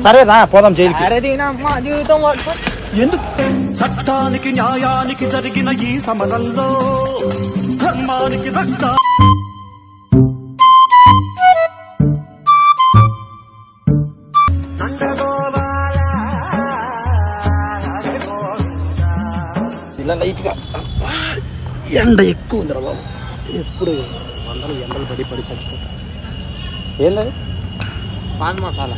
సరే రా పోదాం జైలుకి. ఎందుకు చట్టానికి న్యాయానికి జరిగిన ఈ సమరంలో ధర్మానికి రక్ష ఇలా లైట్ గా ఎండ ఎక్కువ ఉందిరా బాబు. ఎప్పుడు వందలు ఎండలు పడి పడి చచ్చిపోతా. ఏందది? పాన్ మసాలా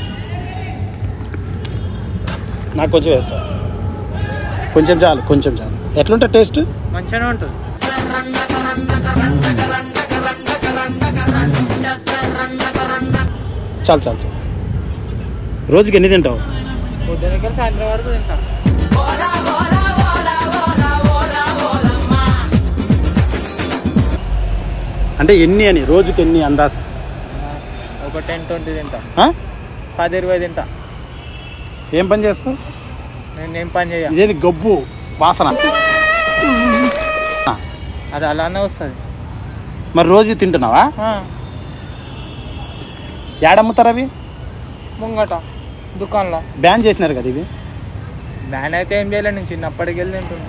నాకు కొంచెం వేస్తా. కొంచెం చాలు, కొంచెం చాలు. ఎట్లుంటా టేస్ట్? మంచిగానే ఉంటుంది. చాలు చాలు చాలు. రోజుకి ఎన్ని తింటావు? పొద్దున సాయంత్రం వరకు తింటా. అంటే ఎన్ని అని? రోజుకి ఎన్ని అందాజ్? ఒక 10-20 తింటా. 10-20 తింటా. ఏం పని చేస్తావు? నేనేం పని చేయ. ఇదేది గబ్బు వాసన? అది అలానే వస్తుంది. మరి రోజు తింటున్నావా? ఏడమ్ముతారు అవి? ముంగట దుకాణంలో. బ్యాన్ చేసినారు కదా ఇవి. బ్యాన్ అయితే ఏం చేయలేదు, నేను చిన్నప్పటికి వెళ్ళి తింటున్నా.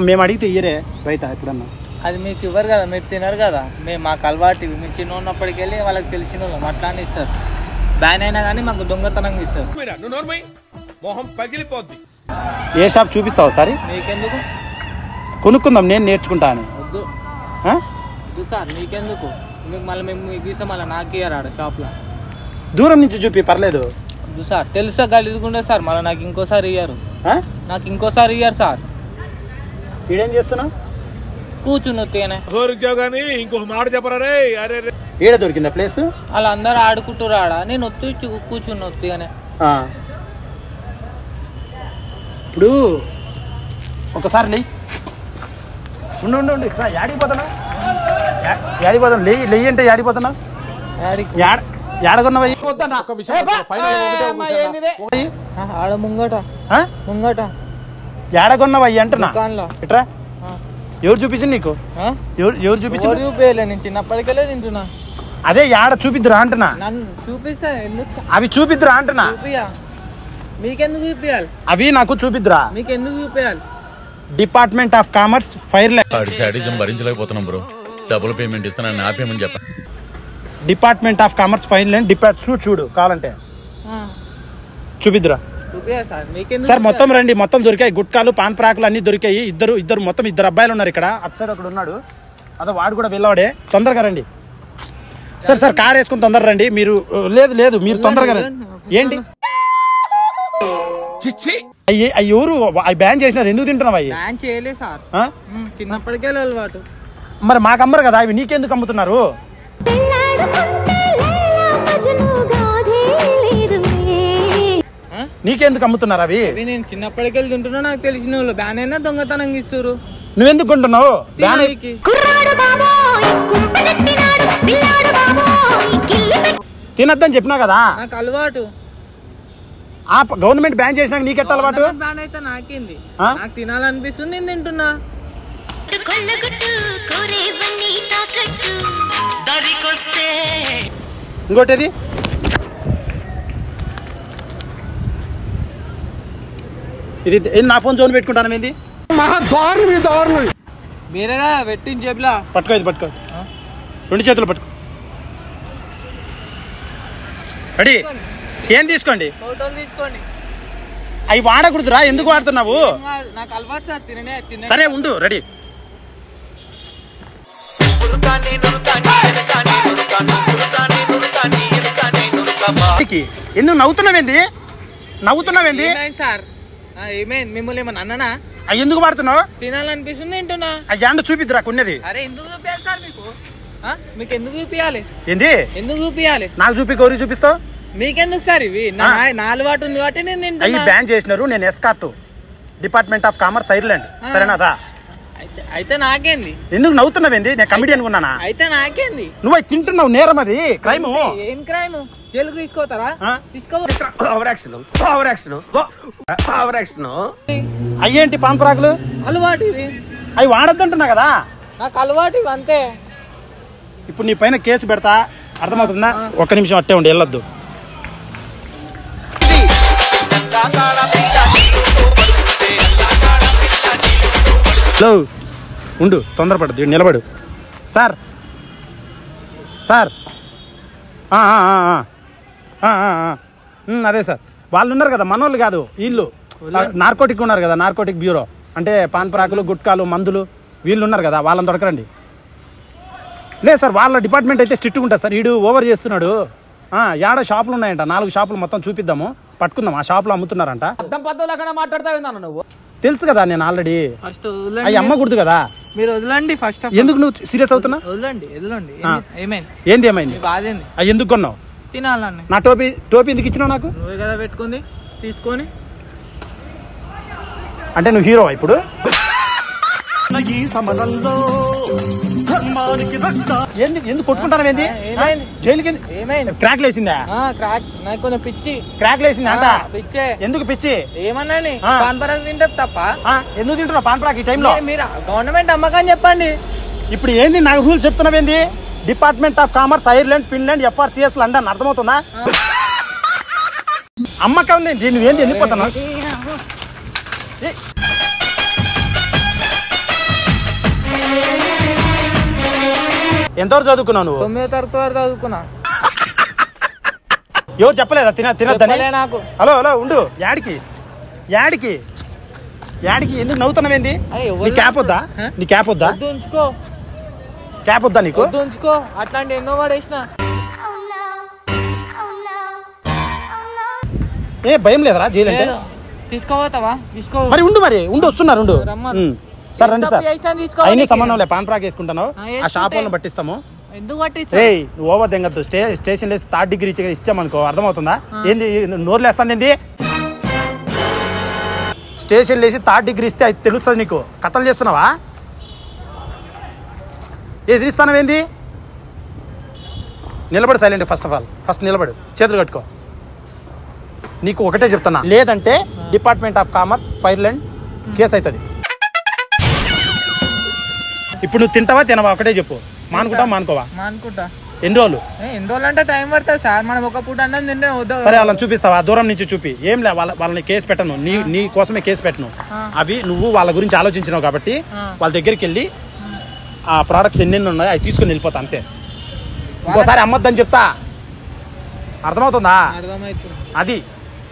మేము అడిగితే ఇయ్యరే బయట ఎప్పుడన్నా? అది మీకు ఇవ్వరు కదా, మీరు తినరు కదా. మేము మాకు అలవాటు ఇవి. మేము చిన్న ఉన్నప్పటికి వెళ్ళి వాళ్ళకి తెలిసిన వాళ్ళం అట్లానే ఇస్తారు. బ్యాన్ అయినా కానీ మాకు దొంగతనంగా ఇస్తారు. ఏ షాప్ చూపిస్తావు సారి? మీకెందుకు? కొనుక్కుందాం, నేను నేర్చుకుంటా అని. వద్దు వద్దు సార్, మీకెందుకు? మీకు మళ్ళీ మేము మీకు ఇస్తాం, మళ్ళీ నాకు ఇయ్యారు ఆడ షాప్లో. దూరం నుంచి చూపి పర్లేదు. వద్దు సార్, తెలుసా గలీజుకుంటే సార్ మళ్ళీ నాకు ఇంకోసారి ఇయ్యారు. నాకు ఇంకోసారి ఇయ్యారు సార్. ఈడేం చేస్తున్నావు? కూర్చుని వస్తేనే ఇంకొక మాట చెప్పరా? ఈడ దొరికిందా ప్లేస్? అలా అందరు ఆడుకుంటారు ఆడ, నేను వస్తూ కూర్చుని వస్తేనే. ఇప్పుడు ఒకసారి లేయి. ఉండు యాడిపోతున్నా? యాడిపోతాను లేయి అంటే యాడిపోతున్నా? ఏడగొన్నవయ్యి ఆడ ముంగట ముంగట ఏడగొన్నవయ్యి అంటున్నా. ఇట్రా. ఎవరు చూపించింది నీకు? ఎవరు చూపించారు? చూపించలే, నేను చిన్నప్పటికెళ్ళే తింటున్నా. అదే యాడ చూపిద్దురా అంటున్నా. నన్ను చూపిస్తా. ఎందుకు అవి చూపిద్దురా అంటున్నా. చూపియా. మీకెందుకు చూపియాలి? అవి నాకు చూపిద్దురా. మీకెందుకు చూపియాలి? డిపార్ట్మెంట్ ఆఫ్ కామర్స్ ఫైర్ భరించలేకపోతున్నాం బ్రో. డబుల్ పేమెంట్ ఇస్తానని నా పేమెంట్ చెప్పండి. Department of commerce fire line చూడు కావాలంటే చూపిద్దురా. సార్ మొత్తం రండి, మొత్తం దొరికాయి. గుట్కాలు పాన్ ప్రాకులు అన్ని దొరికాయి. ఇద్దరు మొత్తం 2 అబ్బాయిలు ఉన్నారు ఇక్కడ. అటు సైడ్ ఒకడు ఉన్నాడు, అదో వాడు కూడా వెళ్ళవాడే. తొందరగా రండి సార్. కార్ వేసుకుని తొందర రండి. మీరు లేదు మీరు తొందరగా రండి. ఏంటి అవి ఎవరు అవి బ్యాన్ చేసినారు? ఎందుకు తింటున్నావు? అవి బ్యాన్ చేయలేదు సార్, చిన్నప్పటికే అలవాటు. మరి మాకు అమ్మరు కదా అవి, నీకెందుకు అమ్ముతున్నారు? నీకెందుకు అమ్ముతున్నారు అవి? నేను చిన్నప్పటికెళ్ళి తింటున్నా, నాకు తెలిసిన వాళ్ళు. బ్యాన్ అయినా దొంగతనం ఇస్తారు. నువ్వెందుకు కొంటున్నావు? తినద్దని చెప్పినా కదా. నాకు అలవాటు. గవర్నమెంట్ బ్యాన్ చేసినాక నీకెట్ట అలవాటు? బ్యాన్ అయితే నాకేంది, నాకు తినాలనిపిస్తుంది, నేను తింటున్నా. ఇంకోటి ఇది నా ఫోన్ జోన్ పెట్టుకుంటాను. ఏంది మీరేగా పెట్టింది జేబులా? పట్టుకో, ఇది పట్టుకో, 2 చేతులు పట్టుకో. రెడీ? ఏం తీసుకోండి? ఫోటోలు తీసుకోండి. అవి వాడకూడదురా. ఎందుకు వాడుతున్నావు? నాకు అలవాటు సార్, తిననే. సరే ఉండు. రెడీ? ఎందుకు నవ్వుతున్నావేంది? సార్ ఏమైంది? మిమ్మల్ని ఏమన్నా అన్నానా? అవి ఎందుకు వాడుతున్నావు? తినాలనిపిస్తుంది, తింటున్నా. అవి ఎండ చూపిద్దురా కొన్నది. అరే ఎందుకు చూపించాలి సార్? మీకు ఎందుకు చూపించాలి? ఏంది ఎందుకు చూపించాలి? నాకు చూపి గౌరీ చూపిస్తావు? మీకెందుకు సార్? ఇవి నా అలవాటు ఉంది కాబట్టి నేను తింటున్నా. అవి బ్యాన్ చేసినారు. నేను escort, department of commerce Ireland. సరేనాదా? అయితే నాకేంది? ఎందుకు నవ్వుతున్నావేంది? నేను కమిడియన్ ఉన్నానా? అయితే నాకేంది? నువ్వు అవి తింటున్నావు. నేరం అది, క్రైమ్. ఏం క్రైమ్? జైలుకు తీసుకోతారా? అయ్యేంటి పాన్ ప్రాకులు? అలవాటు ఇవి. అవి వాడద్దంటున్నా కదా. నాకు అలవాటు ఇవి అంతే. ఇప్పుడు నీ పైన కేసు పెడతా, అర్థమవుతుందా? 1 నిమిషం అట్టే ఉండి వెళ్ళొద్దు. హలో ఉండు, తొందరపడదు, నిలబడు. సార్ సార్ అదే సార్, వాళ్ళు ఉన్నారు కదా, మనోళ్ళు కాదు వీళ్ళు, నార్కోటిక్ ఉన్నారు కదా, నార్కోటిక్ బ్యూరో అంటే పాన్ పరాకులు, గుట్కాలు, మందులు, వీళ్ళు ఉన్నారు కదా, వాళ్ళని దొరకరండి. లేదు సార్, వాళ్ళ డిపార్ట్మెంట్ అయితే స్ట్రిక్ట్గా ఉంటుంది సార్. వీడు ఓవర్ చేస్తున్నాడు. ఏడ షాపులు ఉన్నాయంట, 4 షాపులు మొత్తం చూపిద్దాము, పట్టుకుందాం. ఆ షాపులో అమ్ముతున్నారంట. తెలుసు కదా, నేను ఆల్రెడీ అవి అమ్మకూడదు కదా. మీరు వదలండి ఫస్ట్. ఎందుకు నువ్వు సీరియస్ అవుతున్నా? వదలండి. ఏంది ఏమైంది? ఎందుకు కొన్నావు? తినాలని. నా టోపీ ఎందుకు ఇచ్చినావు నాకు? నువ్వే కదా పెట్టుకుంది, తీసుకొని. అంటే నువ్వు హీరో ఇప్పుడు? ఎందుకు కొట్టుకుంటాను? ఏంది జైలుకి? క్రాక్ లేసిందా? కొంచెం పిచ్చి. క్రాక్ లేసిందా అంట? పిచ్చే. ఎందుకు పిచ్చి? ఏమన్నా పాన్ పరాకు తింటే తప్ప? ఎందుకు తింటున్నావు పాన్ పరాకు ఈ టైంలో? మీరు గవర్నమెంట్ అమ్మకం చెప్పండి. ఇప్పుడు ఏంది నాకు రూల్స్ చెప్తున్నావు? ఏంది department of commerce, Ireland, Finland, FRCS London, అర్థమవుతుందా? అమ్మకం నువ్వేంది వెళ్ళిపోతున్నావు? ఎంతవరకు చదువుకున్నావు నువ్వు? 9వ తరగతి వరకు చదువుకున్నా. ఎవరు చెప్పలేదా తినద్దని? నాకు. హలో ఉండు. యాడికి ఎందుకు నవ్వుతున్నావేంది? నీ క్యాప్ వద్దా? నీ క్యాప్ వద్దా? ఉంచుకో. క్యాప్ వద్దా నీకు? ఉంచుకో. అట్లాంటి ఎన్నో వాడేసిన. ఏ భయం లేదరా జైలు అంటే? తీసుకోపోతావా? తీసుకో. మరి ఉండు వస్తున్నారు. సార్ రండి సార్, అయినా సంబంధం లేదు, పాన్ ప్రాక్ వేసుకుంటాను, ఆ షాప్ వాళ్ళని పట్టిస్తాము. ఎందుకు పట్టిస్తా? నువ్వు ఓవర్ దెంగద్దు. స్టేషన్ లేసి 3rd డిగ్రీ ఇచ్చామనుకో, అర్థమవుతుందా? ఏంది నోరు లేస్తాను? ఏంది స్టేషన్ లేసి 3rd డిగ్రీ ఇస్తే అది తెలుస్తుంది నీకు. కథలు చేస్తున్నావా? ఎదిరిస్తానవేంది? నిలబడు సైలెంట్. ఫస్ట్ నిలబడు, చేతులు కట్టుకో. నీకు ఒకటే చెప్తున్నా, లేదంటే డిపార్ట్మెంట్ ఆఫ్ కామర్స్, ఫైర్లాండ్ కేసు అవుతుంది. ఇప్పుడు నువ్వు తినవా? ఒకటే చెప్పు. మానుకోవా? మానుకుంటా. ఎన్ని రోజులు అంటే టైం పడుతుంది సార్. మనం ఒక పూట అన్నం తింటే వద్దాం. సరే, వాళ్ళని చూపిస్తావా? దూరం నుంచి చూపి. ఏం లే, వాళ్ళని కేసు పెట్టను, నీ కోసమే కేసు పెట్టను. అవి నువ్వు వాళ్ళ గురించి ఆలోచించినావు కాబట్టి వాళ్ళ దగ్గరికి వెళ్ళి ఆ ప్రోడక్ట్స్ ఎన్ని ఉన్నాయో అవి తీసుకుని వెళ్ళిపోతా, అంతే. ఇంకోసారి అమ్మొద్దని చెప్తా, అర్థమవుతుందా? అర్థమవుతుంది. అది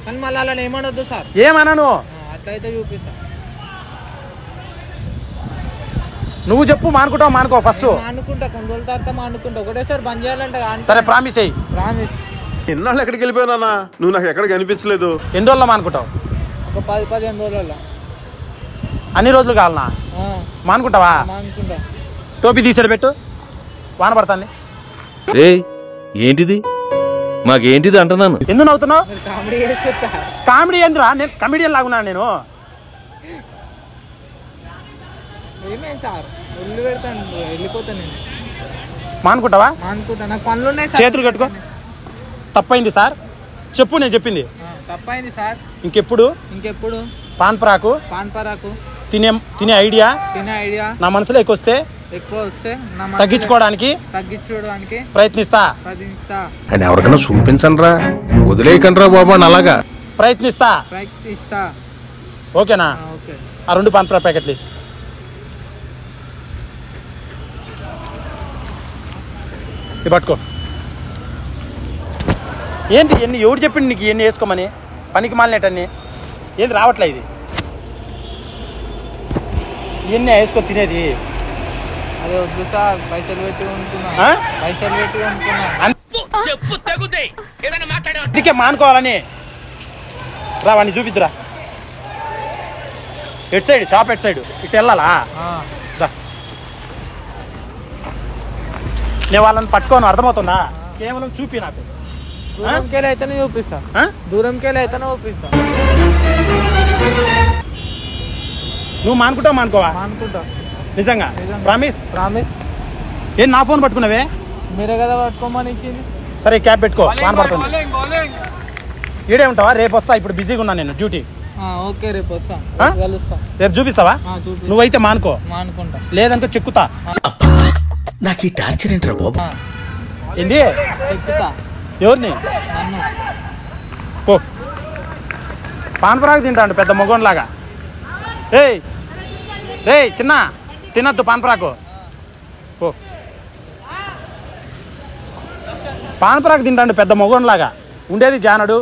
కానీ మళ్ళీ అలా ఏమనొద్దు సార్. ఏమన్నాను? అట్లయితే చూపిస్తా. నువ్వు చెప్పు. మానుకో ఫస్ట్. మానుకుంటా, కొన్ని రోజుల తర్వాత మానుకుంటా. ఒకటేసారి బంద్ చేయాలంటే. సరే, ప్రామిస్ అయ్యి. ఎన్నాళ్ళు ఎక్కడికి వెళ్ళిపోయినా నువ్వు నాకు ఎక్కడ కనిపించలేదు. ఎన్ని రోజుల్లో మానుకుంటావు? ఒక 10-15 రోజులలో. అన్ని రోజులు కావాలనా? మానుకుంటావా? మానుకుంటా. టోపీ తీసాడు పెట్టు, వాన పడుతుంది. ఏంటిది? మాకేంటిది అంటున్నాను. ఎందుకు నవ్వుతున్నావు? కామెడీ చేస్తా. కామెడీ ఎందురా? నేను కమెడియన్ లాగున్నాను నేను. ఏమేం సార్, ఒళ్ళు పెడతాను, వెళ్ళిపోతాను నేను. మానుకుంటావా? మానుకుంటా. నాకు పనులు ఉన్నాయి. చేతులు కట్టుకో. తప్పైంది సార్, చెప్పు. నేను చెప్పింది తప్పైంది సార్. ఇంకెప్పుడు పాన్ పరాకు తినే ఐడియా నా మనసులో ఎక్కువ వస్తే తగ్గించుకోవడానికి ప్రయత్నిస్తా. అని ఎవరికైనా చూపించండి రా, వదిలేయకండి రా బాబా. అలాగా ప్రయత్నిస్తా. ఓకేనా? ఆ 2 పాన్ పరాక్ ప్యాకెట్లు పట్టుకో. ఏంటి ఎవరు చెప్పింది నీకు ఇవన్నీ వేసుకోమని? పనికి మాలినట్టన్నీ ఏంది రావట్లే? ఇది ఇవన్నీ వేసుకో తినేది. అదే వద్దు సార్, పైసలు పెట్టి ఉంటున్నా. అందుకే మానుకోవాలని. రావాన్ని చూపిద్దురా. At side shop, at side ఇటు వెళ్ళాలా? నేను వాళ్ళని పట్టుకోను, అర్థమవుతుందా? కేవలం చూపి నాకు. దూరంకెళ్ళి అయితేనే చూపిస్తా. నువ్వు మానుకోవా? మానుకుంటా. నిజంగా? ప్రామిస్? ఏం నా ఫోన్ పట్టుకున్నావే? మీరే కదా పట్టుకోమని ఇచ్చింది. సరే, క్యాబ్ పెట్టుకో, వాన పడుతుంది. ఈడే ఉంటావా? రేపు వస్తా, ఇప్పుడు బిజీగా ఉన్నా నేను, డ్యూటీ. ఓకే, రేపు వస్తా. రేపు చూపిస్తావా? నువ్వైతే మానుకుంటా, లేదనుకో చెక్కుతా. నాకు ఈ టార్చర్ ఏంట్రా బాబు? ఏంది చెక్కుతా? ఎవరిని? నన్ను. పో. పాన్పరాకు తింటాడు పెద్ద మొగోన్లాగా. ఏయ్ రేయ్ చిన్న తినద్దు పాన్పరాకు. ఓ పాన్పరాకు తింటాడు పెద్ద మొగోన్లాగా. ఉండేది జానడు.